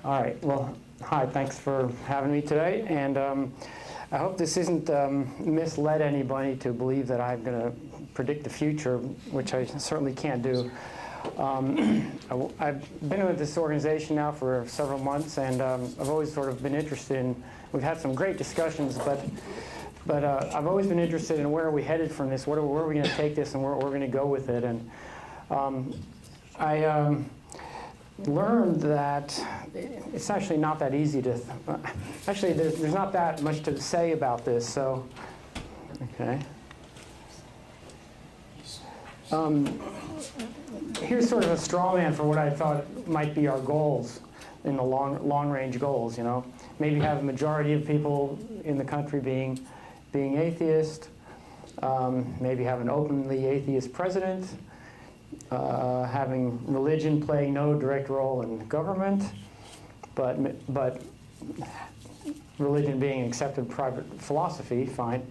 All right. Well, hi. Thanks for having me today. And I hope this isn't misled anybody to believe that I'm going to predict the future, which I certainly can't do. I've been with this organization now for several months, and I've always sort of been interested in, we've had some great discussions, but I've always been interested in where are we headed from this, where are we going to take this, and where we're going to go with it. And I learned that it's actually not that easy to, actually there's not that much to say about this, so, okay. Here's sort of a straw man for what I thought might be our goals in the long-range goals, you know. Maybe have a majority of people in the country being atheist, maybe have an openly atheist president, having religion play no direct role in government, but religion being accepted private philosophy, fine.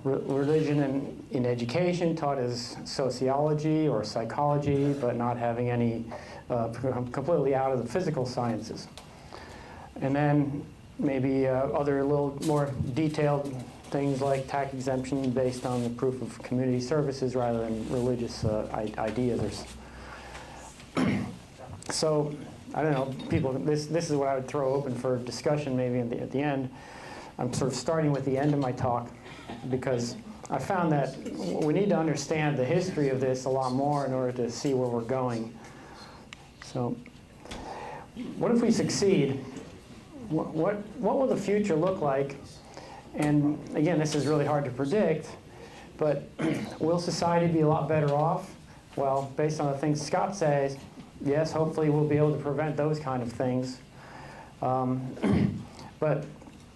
Religion in education taught as sociology or psychology, but not having any, completely out of the physical sciences. And then maybe other little more detailed things like tax exemption based on the proof of community services rather than religious ideas. So, I don't know, people, this is what I would throw open for discussion maybe at the end. I'm sort of starting with the end of my talk because I found that we need to understand the history of this a lot more in order to see where we're going. So, what if we succeed? What will the future look like? And again, this is really hard to predict, but will society be a lot better off? Well, based on the things Scott says, yes, hopefully we'll be able to prevent those kind of things. But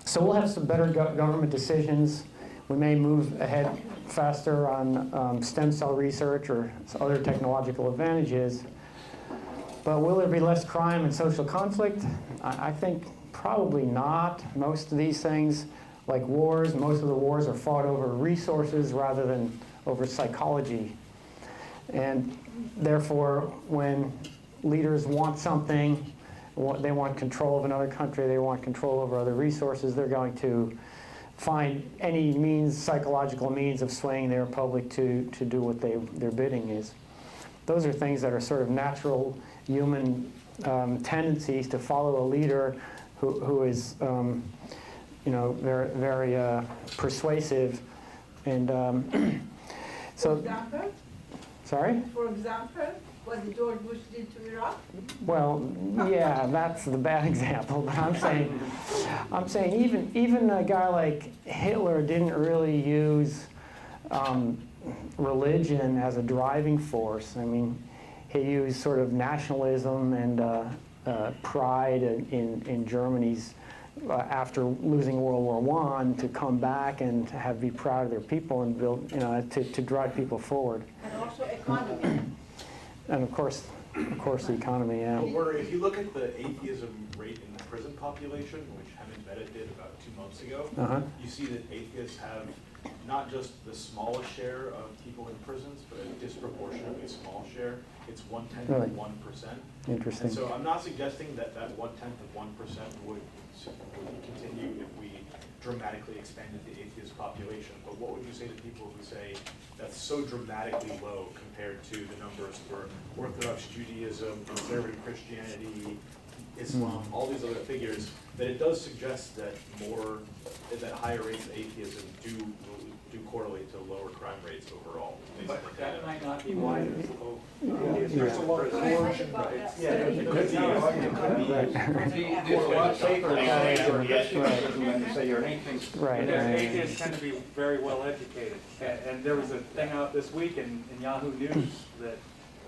so we'll have some better government decisions. We may move ahead faster on stem cell research or other technological advantages. But will there be less crime and social conflict? I think probably not. Most of these things, like wars, most of the wars are fought over resources rather than over psychology. And therefore, when leaders want something, they want control of another country, they want control over other resources, they're going to find any means, psychological means of swaying their public to do what their bidding is. Those are things that are sort of natural human tendencies to follow a leader who is you know, very persuasive, and so. For example? Sorry? For example, what George Bush did to Iraq? Well, yeah, that's the bad example. But I'm saying even a guy like Hitler didn't really use religion as a driving force. I mean, he used sort of nationalism and pride in Germany's. After losing World War I, to come back and to be proud of their people and build, you know, to drive people forward. And also economy. And of course the economy, yeah. Well, Werner, if you look at the atheism rate in the prison population, which Hemant Bennett did about 2 months ago, you see that atheists have not just the smallest share of people in prisons, but a disproportionately small share. It's 1/10 Really? of 1%. Interesting. And so I'm not suggesting that 1/10 of 1% would continue if we dramatically expanded the atheist population. But what would you say to people who say that's so dramatically low compared to the numbers for Orthodox Judaism, conservative Christianity, Islam, all these other figures, that it does suggest that higher rates of atheism do correlate to lower crime rates overall. But that might not be why There's a lot of correlation, but it could be. There's a lot safer to say you're an atheist than to say you're an atheist. Right. Atheists tend to be very well educated. And there was a thing out this week in Yahoo News that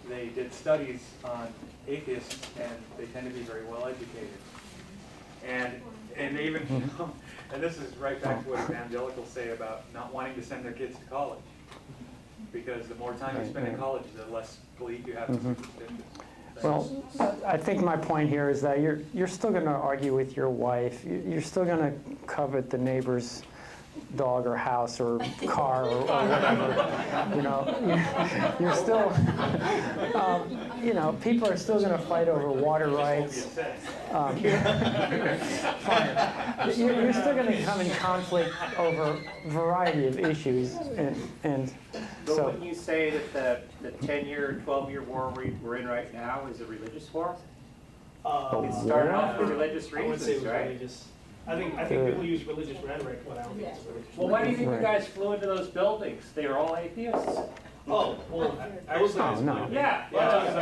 they did studies on atheists, and they tend to be very well educated. And even, and this is right back to what evangelicals say about not wanting to send their kids to college. Because the more time you spend in college, the less belief you have in superstitions. Well, I think my point here is that you're still going to argue with your wife. You're still going to covet the neighbor's dog or house or car or whatever. You know, you're still, you know, people are still going to fight over water rights. Fine. You're still going to come in conflict over a variety of issues, and But so. wouldn't you say that the 10-year, 12-year war we're in right now is a religious war? It started off for religious I wouldn't say it reasons, was right? religious. I think people use religious rhetoric, but I don't think it's religious. Well, why do you think Right. you guys flew into those buildings? They were all atheists? Oh, well, I was Oh, no. Yeah,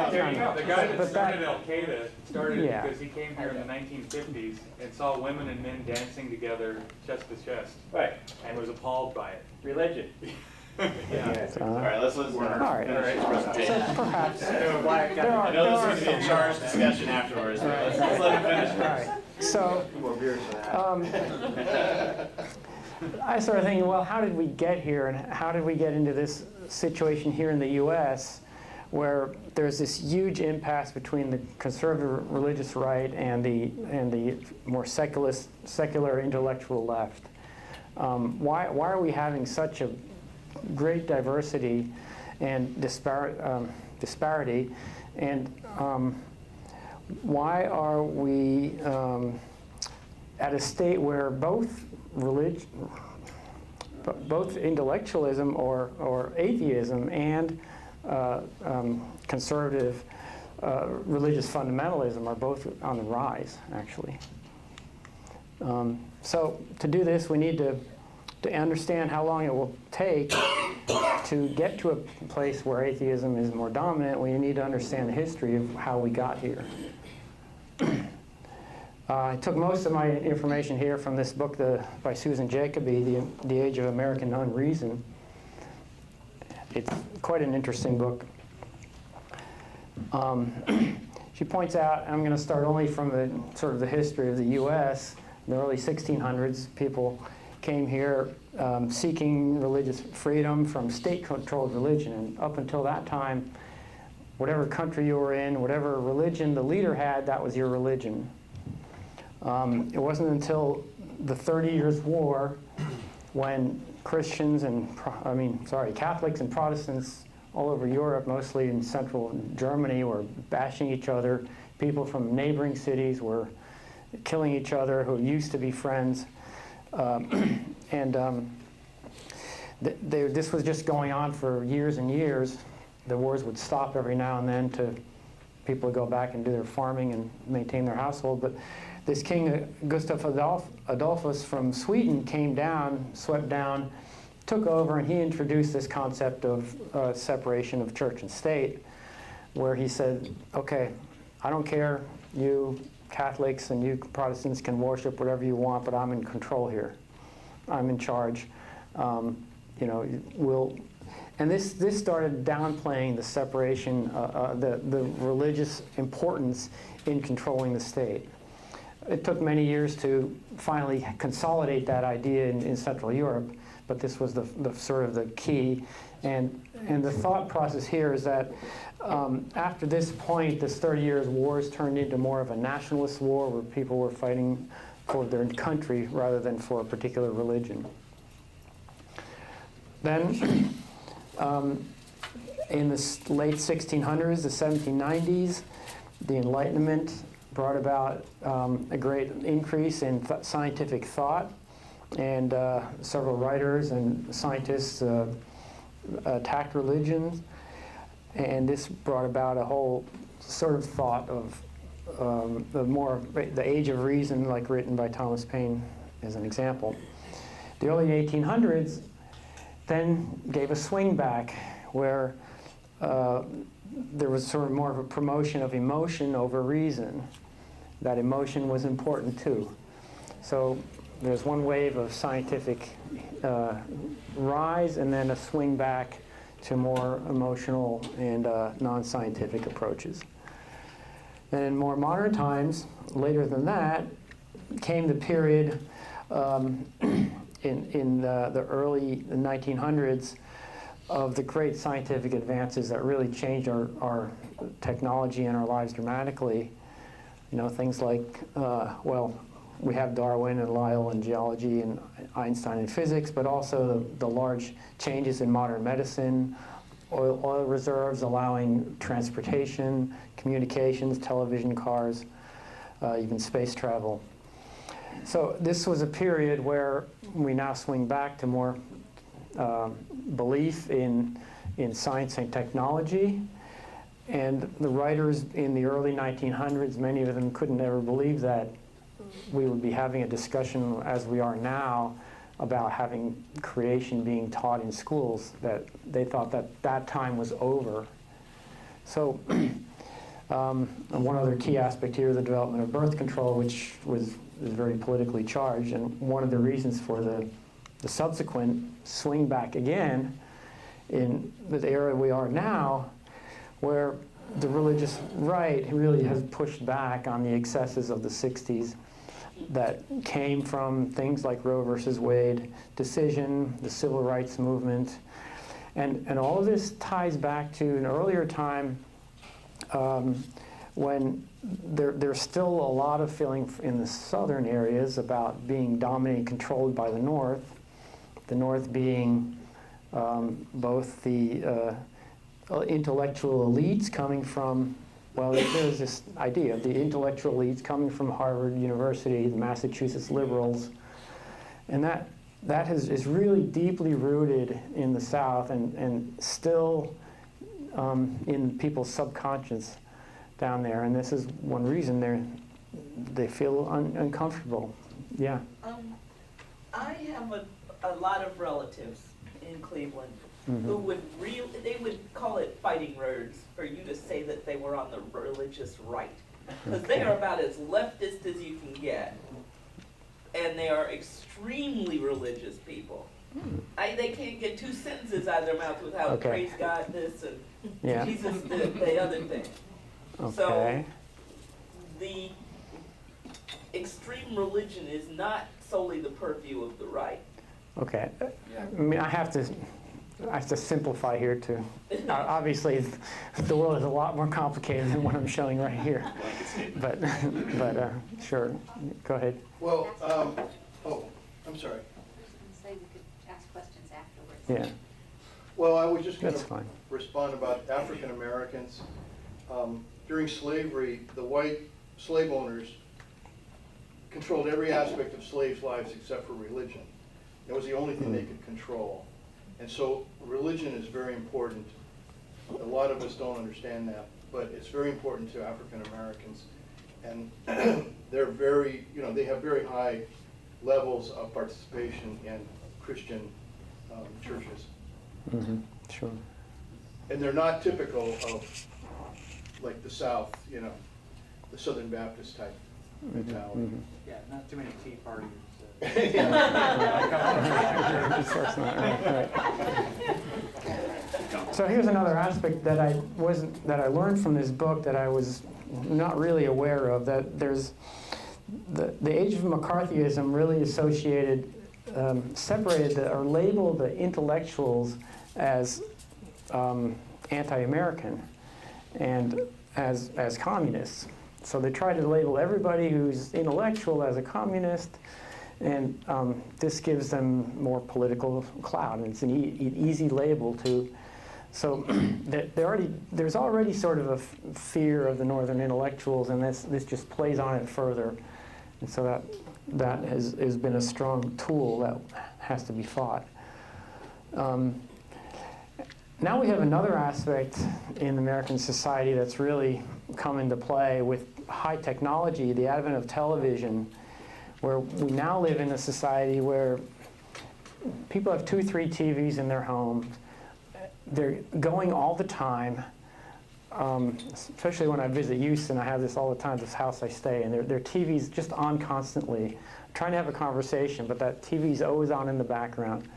There you go. The guy that But that- started Al-Qaeda started Yeah. because he came here in the 1950s and saw women and men dancing together chest to chest right, and was appalled by it. religion. Yeah. All right, let's All right. finish this presentation. So perhaps Why it got- there are. I know there this are is going to be a some- charged discussion afterwards, but let's let him finish All first. right. So. More beers for that. I started thinking, well, how did we get here, and how did we get into this situation here in the U.S., where there's this huge impasse between the conservative religious right and the more secular intellectual left? Why are we having such a great diversity and disparity, and why are we at a state where both intellectualism or atheism and conservative religious fundamentalism are both on the rise, actually. So to do this, we need to understand how long it will take to get to a place where atheism is more dominant. We need to understand the history of how we got here. I took most of my information here from this book by Susan Jacoby, The Age of American Unreason. It's quite an interesting book. She points out, I'm going to start only from the sort of the history of the U.S. In the early 1600s, people came here seeking religious freedom from state-controlled religion. And up until that time, whatever country you were in, whatever religion the leader had, that was your religion. It wasn't until the 30 Years' War when Christians and, Catholics and Protestants all over Europe, mostly in central Germany, were bashing each other. People from neighboring cities were killing each other who used to be friends. This was just going on for years and years. The wars would stop every now and then to people would go back and do their farming and maintain their household. But this king, Gustav Adolphus from Sweden, came down, swept down, took over, and he introduced this concept of separation of church and state, where he said, okay, I don't care, you Catholics and you Protestants can worship whatever you want, but I'm in control here. I'm in charge. And this started downplaying the separation, the religious importance in controlling the state. It took many years to finally consolidate that idea in Central Europe, but this was the sort of the key. And the thought process here is that after this point, this 30 Years' Wars turned into more of a nationalist war where people were fighting for their country rather than for a particular religion. Then, in the late 1600s, the 1790s, the Enlightenment brought about a great increase in scientific thought, and several writers and scientists attacked religion, and this brought about a whole sort of thought of the Age of Reason, like written by Thomas Paine as an example. The early 1800s then gave a swing back where there was sort of more of a promotion of emotion over reason, that emotion was important too. So there's one wave of scientific rise and then a swing back to more emotional and non-scientific approaches. Then in more modern times, later than that, came the period in the early 1900s of the great scientific advances that really changed our technology and our lives dramatically. You know, things like, we have Darwin and Lyell in geology and Einstein in physics, but also the large changes in modern medicine, oil reserves allowing transportation, communications, television, cars, even space travel. So this was a period where we now swing back to more belief in science and technology. And the writers in the early 1900s, many of them couldn't ever believe that we would be having a discussion as we are now about having creation being taught in schools, that they thought that time was over. So one other key aspect here is the development of birth control, which is very politically charged, and one of the reasons for the subsequent swing back again in the era we are now, where the religious right really has pushed back on the excesses of the 60s that came from things like Roe versus Wade decision, the civil rights movement, and all of this ties back to an earlier time when there's still a lot of feeling in the southern areas about being dominated and controlled by the North being both the intellectual elites coming from, well, there's this idea of the intellectual elites coming from Harvard University, the Massachusetts liberals, and that is really deeply rooted in the South and still in people's subconscious down there, and this is one reason they feel uncomfortable. Yeah. I have a lot of relatives in Cleveland who would they would call it fighting words for you to say that they were on the religious right, because they are about as leftist as you can get, and they are extremely religious people. They can't get two sentences out of their mouth without praise God this and Jesus the other thing. Okay. So the extreme religion is not solely the purview of the right. Okay. I mean, I have to simplify here too. Obviously, the world is a lot more complicated than what I'm showing right here. But sure, go ahead. Well, I'm sorry. Say we could ask questions afterwards. Yeah. Well, I was just going That's to fine. respond about African Americans. During slavery, the white slave owners controlled every aspect of slaves' lives except for religion. It was the only thing they could control. And so religion is very important. A lot of us don't understand that, but it's very important to African Americans. And they're very, they have very high levels of participation in Christian churches. Mm-hmm. Sure. And they're not typical of like the South, the Southern Baptist type mentality. Mm-hmm. Yeah, not too many tea parties. So here's another aspect that I learned from this book that I was not really aware of, that there's the Age of McCarthyism really associated, separated or labeled the intellectuals as anti-American and as communists. So they try to label everybody who's intellectual as a communist, and this gives them more political clout, and it's an easy label to. So there's already sort of a fear of the Northern intellectuals, and this just plays on it further, and so that has been a strong tool that has to be fought. Now we have another aspect in American society that's really come into play with high technology, the advent of television, where we now live in a society where people have 2-3 TVs in their homes. They're going all the time, especially when I visit Houston. I have this all the time, this house I stay in. Their TV's just on constantly. I'm trying to have a conversation, but that TV's always on in the background.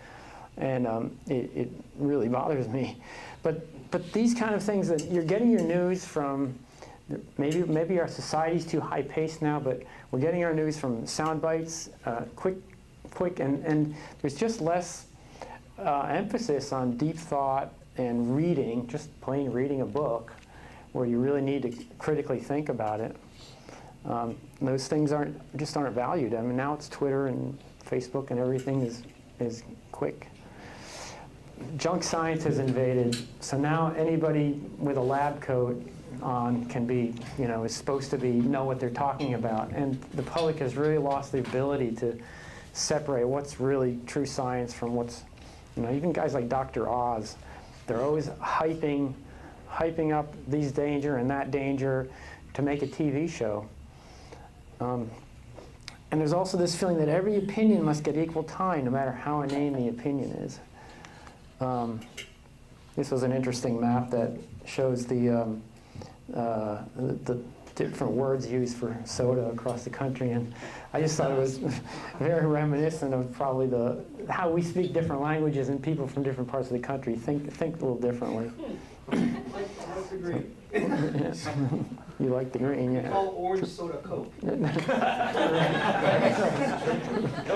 And it really bothers me. But these kind of things, that you're getting your news from, maybe our society's too high-paced now, but we're getting our news from sound bites, quick, and there's just less emphasis on deep thought and reading, just plain reading a book, where you really need to critically think about it. Those things just aren't valued. I mean, now it's Twitter and Facebook and everything is quick. Junk science has invaded, so now anybody with a lab coat on can be, is supposed to know what they're talking about. And the public has really lost the ability to separate what's really true science from what's, even guys like Dr. Oz, they're always hyping up these danger and that danger to make a TV show. And there's also this feeling that every opinion must get equal time, no matter how inane the opinion is. This was an interesting map that shows the different words used for soda across the country, and I just thought it was very reminiscent of probably how we speak different languages, and people from different parts of the country think a little differently. Like the green. You like the green, yeah. Call orange soda Coke. They'll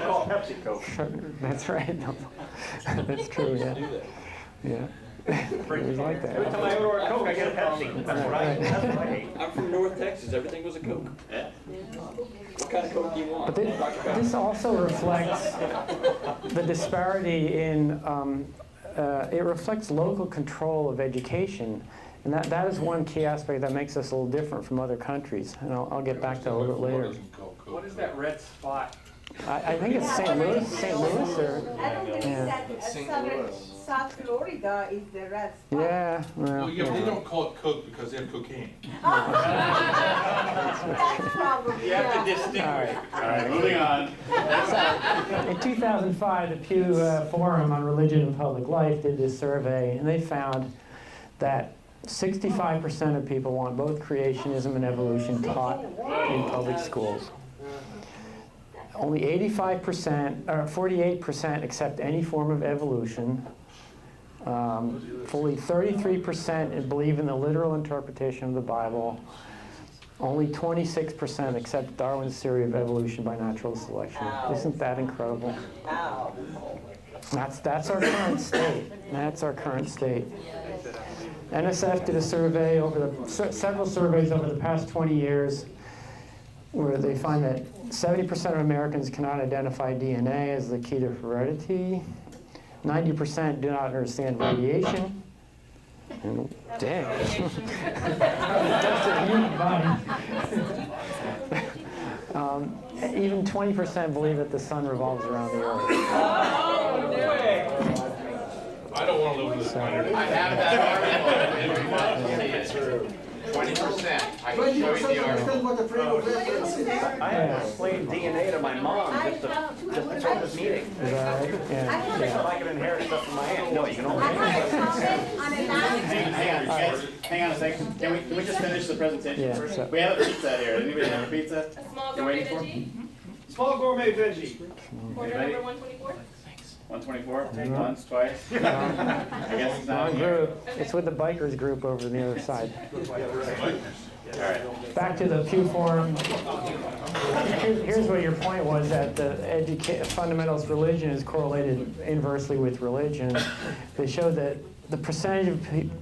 call Pepsi Coke. That's right. No. That's true, yeah. Yeah. It's like that. Every time I order a Coke, I get a Pepsi. That's what I hate. I'm from North Texas. Everything was a Coke. Yeah. What kind of Coke do you want? But this also reflects the disparity in, it reflects local control of education. And that is one key aspect that makes us a little different from other countries. And I'll get back to that a little bit later. What is that red spot? I think it's St. Louis, or... I don't think Yeah. that South Florida is the red spot. Yeah, Well, yeah, but they don't call it Coke because they have cocaine. That's probably, You have to yeah. distinguish. All right, moving on. In 2005, the Pew Forum on Religion and Public Life did this survey, and they found that 65% of people want both creationism and evolution taught in public schools. Only 48% accept any form of evolution. Fully 33% believe in the literal interpretation of the Bible. Only 26% accept Darwin's theory of evolution by natural selection. Isn't that incredible? Ow. That's our current state. That's our current state. NSF did a survey several surveys over the past 20 years where they find that 70% of Americans cannot identify DNA as the key to heredity. 90% do not understand radiation. And, dang. That's a human body. Even 20% believe that the sun revolves around the earth. I don't want to live in this planet. I have that article. 20%. I can show you the article. I had to explain DNA to my mom just before this meeting. Is that right? Yeah. So I can inherit stuff from my aunt. No, you can only inherit. Hang on a second. Can we just finish the presentation Yeah, first? so- We have a pizza here. Anybody have a pizza? A small You're waiting gourmet for? veggie, Small gourmet veggie. order Anybody? number 124. 124? Take once, twice. I guess it's not Wrong here. group. It's with the bikers group over on the other side. All right. Back to the Pew Forum. Here's what your point was, that the fundamentalist religion is correlated inversely with religion. They showed that the percentage of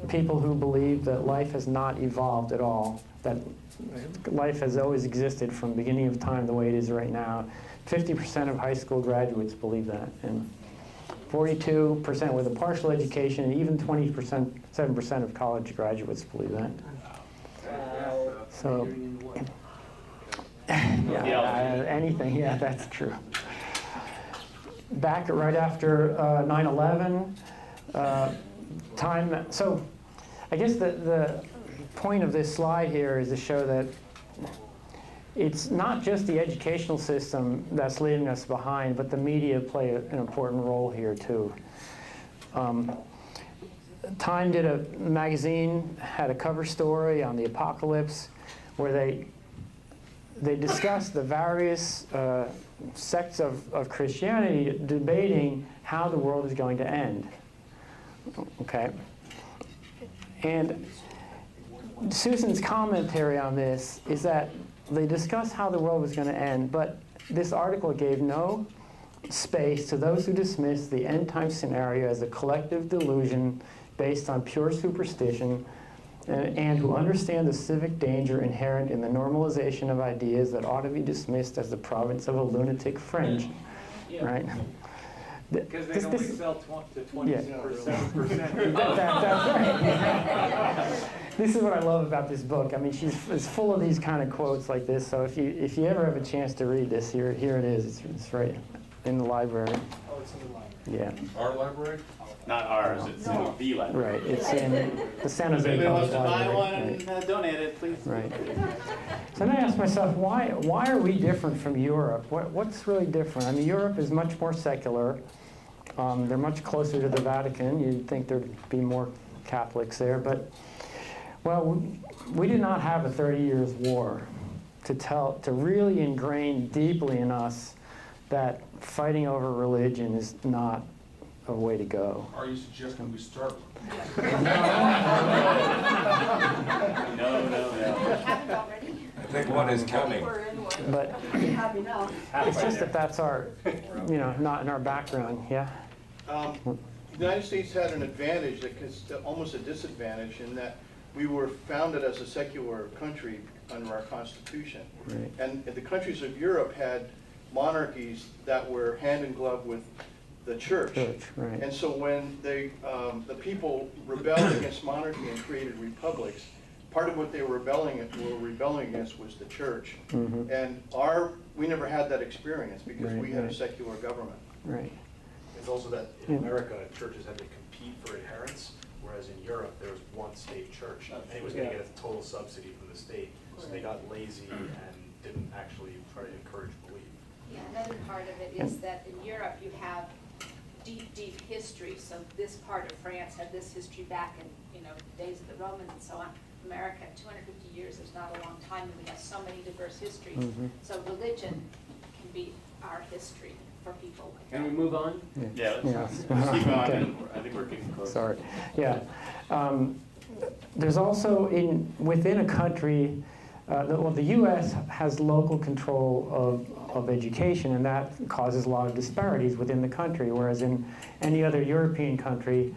people who believe that life has not evolved at all, that life has always existed from the beginning of time the way it is right now, 50% of high school graduates believe that, and 42% with a partial education, and even 7% of college graduates believe that. So, anything, yeah, that's true. Back right after 9/11, so I guess the point of this slide here is to show that it's not just the educational system that's leaving us behind, but the media play an important role here too. Time did a magazine, had a cover story on the apocalypse where they discussed the various sects of Christianity debating how the world is going to end. Okay? And Susan's commentary on this is that they discussed how the world was going to end, but this article gave no space to those who dismissed the end time scenario as a collective delusion based on pure superstition and who understand the civic danger inherent in the normalization of ideas that ought to be dismissed as the province of a lunatic fringe, right? Because they can only sell to 27%. That's right. This is what I love about this book. I mean, it's full of these kind of quotes like this. So if you ever have a chance to read this, here it is. It's right in the library. Oh, it's in the library. Yeah. Our library? Not ours, it's in the library. Right. It's in the San Jose Anybody wants Public to buy Library. one and donate it, please. Right. So then I asked myself, why are we different from Europe? What's really different? I mean, Europe is much more secular. They're much closer to the Vatican. You'd think there'd be more Catholics there, but well, we did not have a 30 years war to really ingrain deeply in us that fighting over religion is not a way to go. Are you suggesting we start one? No. We haven't already. I think one is coming. But Have enough. it's just that's our, not in our background, yeah? The United States had an advantage, almost a disadvantage, in that we were founded as a secular country under our Constitution. Right. And the countries of Europe had monarchies that were hand in glove with the church. Right. And so when the people rebelled against monarchy and created republics, part of what they were rebelling against was the church. Mm-hmm. And we never had that experience because we had a secular government. Right. It's also that in America, churches had to compete for adherence, whereas in Europe, there was one state church, and it was going to get a total subsidy from the state. So they got lazy and didn't actually try to encourage belief. Yeah, another part of it is that in Europe you have deep history. So this part of France had this history back in days of the Romans and so on. America, 250 years is not a long time, and we have so many diverse histories. Mm-hmm. So religion can be our history for people like Can that. we move on? Yeah. Let's keep going. Okay. I think we're getting close. Sorry. Yeah. There's also within a country, the U.S. has local control of education, and that causes a lot of disparities within the country, whereas in any other European country,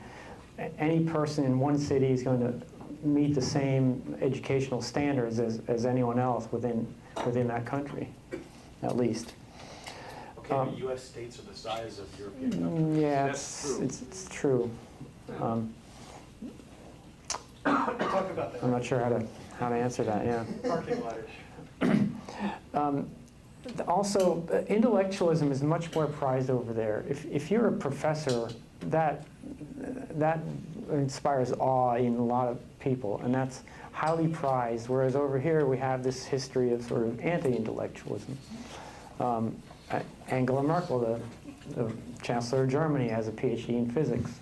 any person in one city is going to meet the same educational standards as anyone else within that country, at least. Okay, but U.S. states are the size of European countries. Yeah, That's true. it's true. Talk about that. I'm not sure how to answer that. Yeah. Parking letters. Also, intellectualism is much more prized over there. If you're a professor, that inspires awe in a lot of people, and that's highly prized. Whereas over here, we have this history of sort of anti-intellectualism. Angela Merkel, the Chancellor of Germany, has a PhD in physics.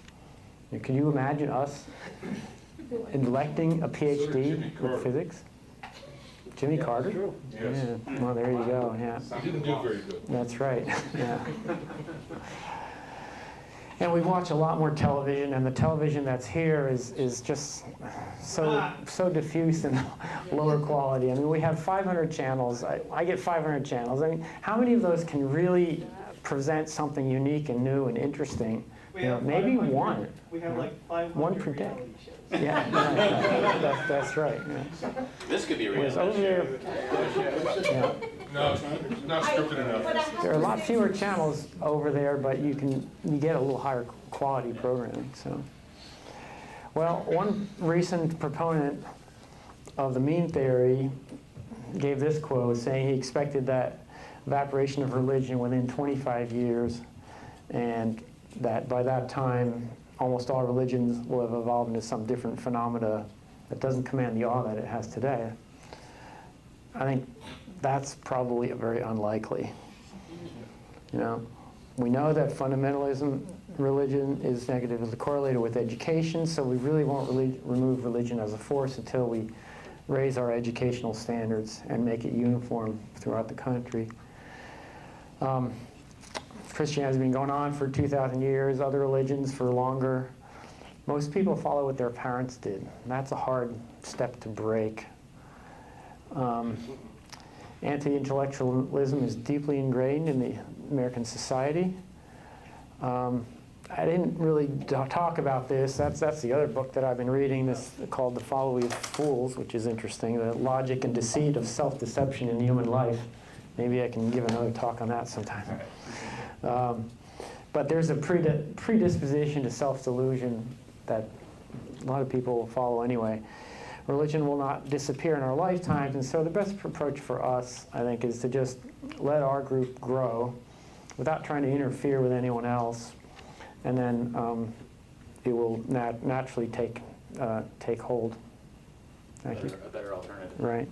Can you imagine us electing a PhD in physics? Jimmy Carter? Yes. Yeah. Well, there you go. Yeah. He didn't do very good. That's right. Yeah. And we watch a lot more television, and the television that's here is just so diffuse and lower quality. I mean, we have 500 channels. I get 500 channels. I mean, how many of those can really present something unique and new and interesting? Maybe one. We have like 500 one per day. reality shows. Yeah, that's right. Yeah. This could be a Whereas reality over show. there, yeah. No, it's not scripted enough. There are a lot fewer channels over there, but you get a little higher quality programming. So, well, one recent proponent of the mean theory gave this quote, saying he expected that evaporation of religion within 25 years, and that by that time, almost all religions will have evolved into some different phenomena that doesn't command the awe that it has today. I think that's probably very unlikely. We know that fundamentalism religion is negatively correlated with education, so we really won't remove religion as a force until we raise our educational standards and make it uniform throughout the country. Christianity has been going on for 2,000 years, other religions for longer. Most people follow what their parents did. That's a hard step to break. Anti-intellectualism is deeply ingrained in the American society. I didn't really talk about this. That's the other book that I've been reading, this called The Folly of Fools, which is interesting, the logic and deceit of self-deception in human life. Maybe I can give another talk on that sometime. But there's a predisposition to self-delusion that a lot of people will follow anyway. Religion will not disappear in our lifetimes, and so the best approach for us, I think, is to just let our group grow without trying to interfere with anyone else, and then it will naturally take hold. Thank you. A better alternative. Right.